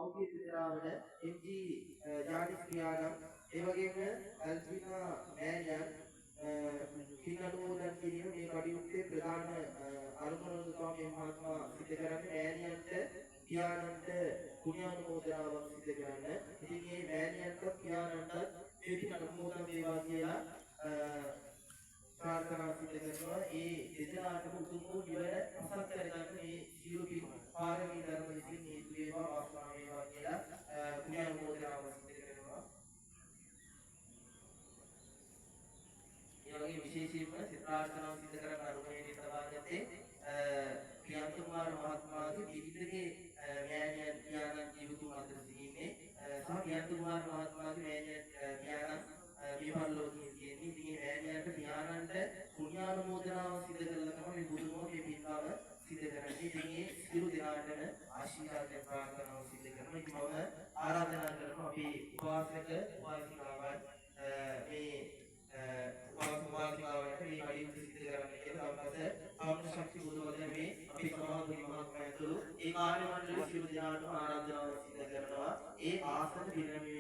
පෞද්ගලික විද්‍යාවල MG ජාතික ක්‍රියානම් ඒ වගේම අල්පිනා මෑණියන් කිනනුමෝදන් කිරීම මේ කටයුත්තේ ප්‍රධාන අනුමෝදන ස්වාමීන් මහත්මයා සිදු කරන්නේ මෑණියන්ට පියාණන්ට පුණ්‍යානුමෝදනාවක් සිදු කරන්න. ඉතින් මේ මෑණියන්ට පියාණන්ට මේ පින් අනුමෝදන් වේවා කියලා प्रार्थना සිදු කරනවා. ඒ දෙදෙනාටම උතුම් වූ නිවන අසත් කරගන්න මේ සියලු පින් පාරමී ධර්ම විසින් හේතු වේවා වාසනා වේවා කියලා පුණ්‍යානුමෝදනාවක් සිදු කරනවා. ඒ වගේ විශේෂයෙන්ම සිතාර්ථනාව සිදු කරන අරුමේදී තබාගත්තේ ප්‍රියන්ත කුමාර මහත්මයාගේ පිරිතගේ මෑණියන් පියාණන් ජීවිතුන් අතර සිටින්නේ සහ ප්‍රියන්ත කුමාර මහත්මයාගේ මෑණියන් පියාණන් විපල්ලෝකයේ තියෙන්නේ. ඉතින් මේ මෑණියන්ට පියාණන්ට පුණ්‍යානුමෝදනාව සිදු කරලා තමයි මේ බුදුමෝ මේ පින්කම සිදු කරන්නේ. ඉතින් මේ සියලු දෙනාටම ආශිර්වාද ප්‍රාර්ථනාව සිදු කරනවා. ඉතින් මම ආරාධනා කරනවා අපි උපාසක උපාසිකාවන් මේ උපාසිකාවන්ට මේ කඩියුතු සිදු කරන්න කියලා අපට ආත්ම ශක්ති බුදුවදනේ අපි සමාධි මහත්මයාතුළු ඒ කාර්ය මණ්ඩලයේ සියලු දෙනාටම ආරාධනාව සිදු කරනවා. ඒ ආසන දිනමිය